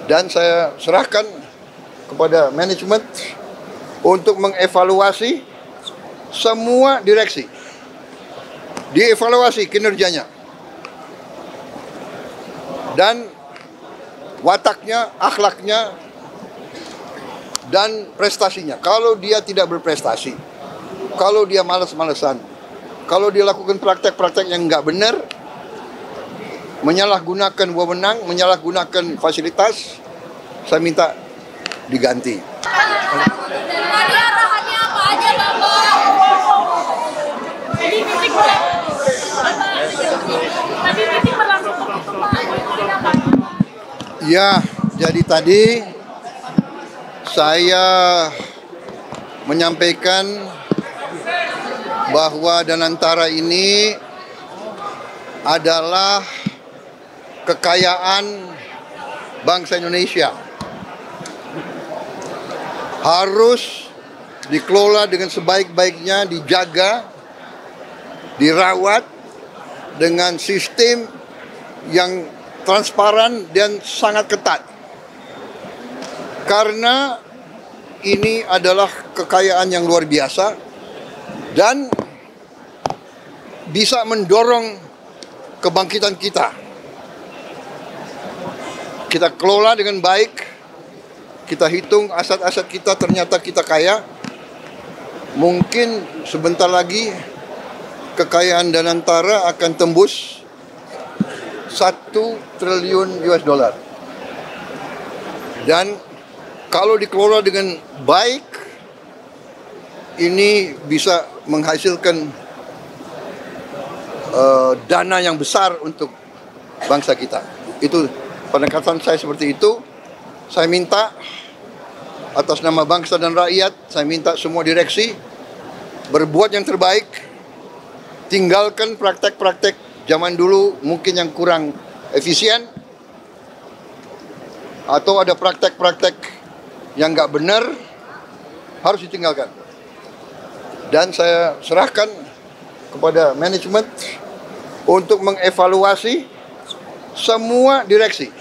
dan saya serahkan kepada manajemen untuk mengevaluasi semua direksi, dievaluasi kinerjanya dan wataknya, akhlaknya, dan prestasinya. Kalau dia tidak berprestasi, kalau dia malas-malesan, kalau dia lakukan praktek-praktek yang nggak benar, menyalahgunakan wewenang, menyalahgunakan fasilitas, saya minta diganti. Tadi arahannya apa aja, Bapak? Jadi meeting berlangsung apa? Ya, jadi tadi saya menyampaikan bahwa Danantara ini adalah kekayaan bangsa Indonesia. Harus dikelola dengan sebaik-baiknya, dijaga, dirawat dengan sistem yang transparan dan sangat ketat. Karena ini adalah kekayaan yang luar biasa dan bisa mendorong kebangkitan kita. Kita kelola dengan baik, kita hitung aset-aset kita, ternyata kita kaya. Mungkin sebentar lagi kekayaan Danantara akan tembus 1 triliun US dollar. Dan kalau dikelola dengan baik, ini bisa menghasilkan dana yang besar untuk bangsa kita. Itu pendekatan saya seperti itu. Saya minta atas nama bangsa dan rakyat, saya minta semua direksi berbuat yang terbaik. Tinggalkan praktek-praktek zaman dulu mungkin yang kurang efisien, atau ada praktek-praktek yang nggak benar, harus ditinggalkan. Dan saya serahkan kepada manajemen untuk mengevaluasi semua direksi,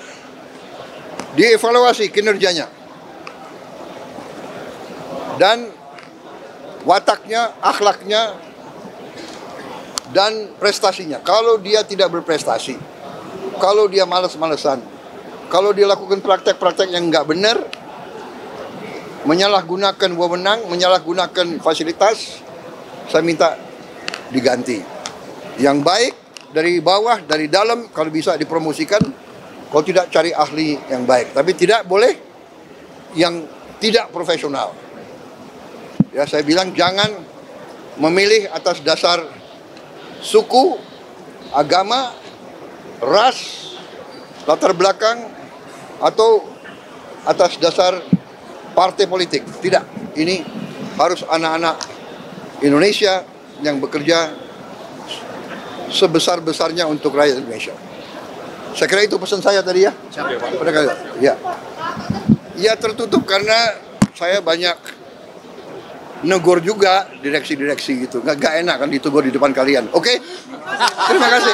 dievaluasi kinerjanya dan wataknya, akhlaknya, dan prestasinya. Kalau dia tidak berprestasi, kalau dia malas-malesan, kalau dia lakukan praktek-praktek yang nggak benar, menyalahgunakan wewenang, menyalahgunakan fasilitas, saya minta diganti. Yang baik dari bawah, dari dalam, kalau bisa dipromosikan. Kalau tidak, cari ahli yang baik. Tapi tidak boleh yang tidak profesional. Ya, saya bilang jangan memilih atas dasar suku, agama, ras, latar belakang, atau atas dasar partai politik. Tidak, ini harus anak-anak Indonesia yang bekerja sebesar-besarnya untuk rakyat Indonesia. Saya kira itu pesan saya tadi ya. Pada kalian. Ya. Ya, tertutup karena saya banyak negur juga direksi-direksi gitu. Nggak enak kan ditegur di depan kalian. Oke? Terima kasih.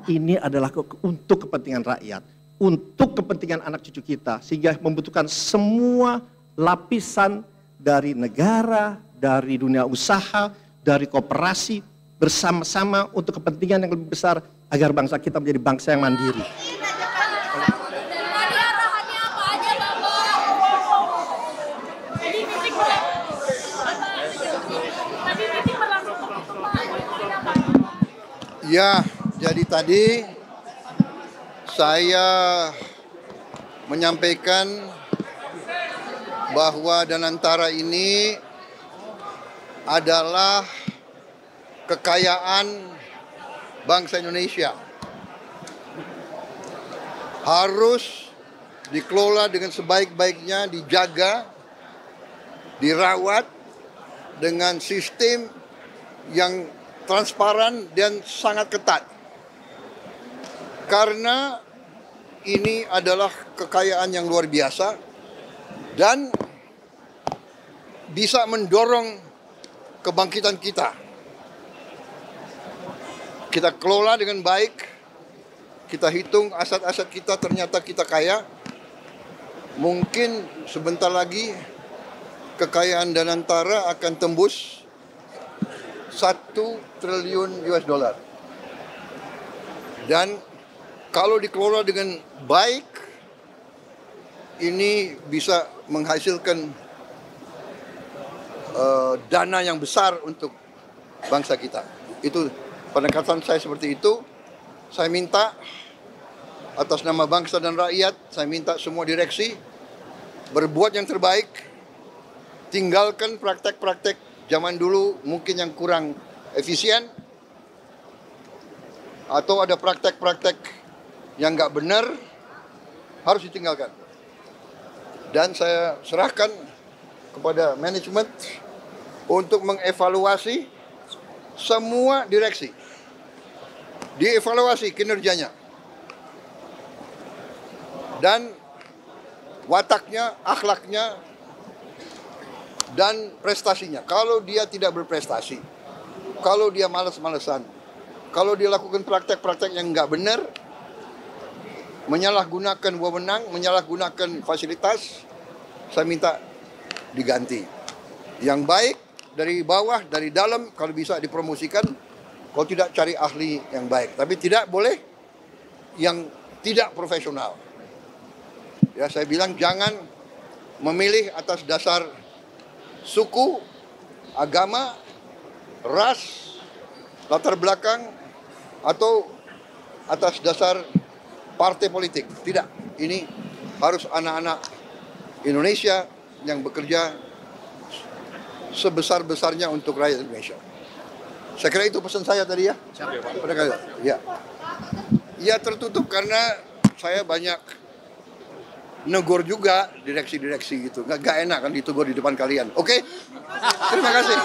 Ini adalah untuk kepentingan rakyat, untuk kepentingan anak cucu kita, sehingga membutuhkan semua lapisan dari negara, dari dunia usaha, dari koperasi, bersama-sama untuk kepentingan yang lebih besar agar bangsa kita menjadi bangsa yang mandiri. Tadi arahannya apa aja, Bapak? Jadi meeting berlangsung apa? Ya, jadi tadi saya menyampaikan bahwa Danantara ini adalah kekayaan bangsa Indonesia. Harus dikelola dengan sebaik-baiknya, dijaga, dirawat dengan sistem yang transparan dan sangat ketat. Karena ini adalah kekayaan yang luar biasa dan bisa mendorong kebangkitan kita. Kita kelola dengan baik, kita hitung aset-aset kita, ternyata kita kaya. Mungkin sebentar lagi kekayaan Danantara akan tembus 1 triliun US dollar. Dan kalau dikelola dengan baik, ini bisa menghasilkan dana yang besar untuk bangsa kita. Itu pendekatan saya seperti itu. Saya minta atas nama bangsa dan rakyat, saya minta semua direksi berbuat yang terbaik. Tinggalkan praktek-praktek zaman dulu mungkin yang kurang efisien, atau ada praktek-praktek yang nggak benar, harus ditinggalkan. Dan saya serahkan kepada manajemen untuk mengevaluasi semua direksi. Dievaluasi kinerjanya. Dan wataknya, akhlaknya, dan prestasinya. Kalau dia tidak berprestasi, kalau dia malas-malesan, kalau dia lakukan praktek-praktek yang nggak benar, menyalahgunakan wewenang, menyalahgunakan fasilitas, saya minta diganti. Yang baik dari bawah, dari dalam, kalau bisa dipromosikan, kalau tidak cari ahli yang baik. Tapi tidak boleh yang tidak profesional. Ya, saya bilang jangan memilih atas dasar suku, agama, ras, latar belakang, atau atas dasar partai politik. Tidak, ini harus anak-anak Indonesia yang bekerja sebesar-besarnya untuk rakyat Indonesia. Saya kira itu pesan saya tadi ya. Ya. Ya, tertutup karena saya banyak negur juga direksi-direksi gitu. Nggak enak kan ditegur di depan kalian. Oke? Terima kasih.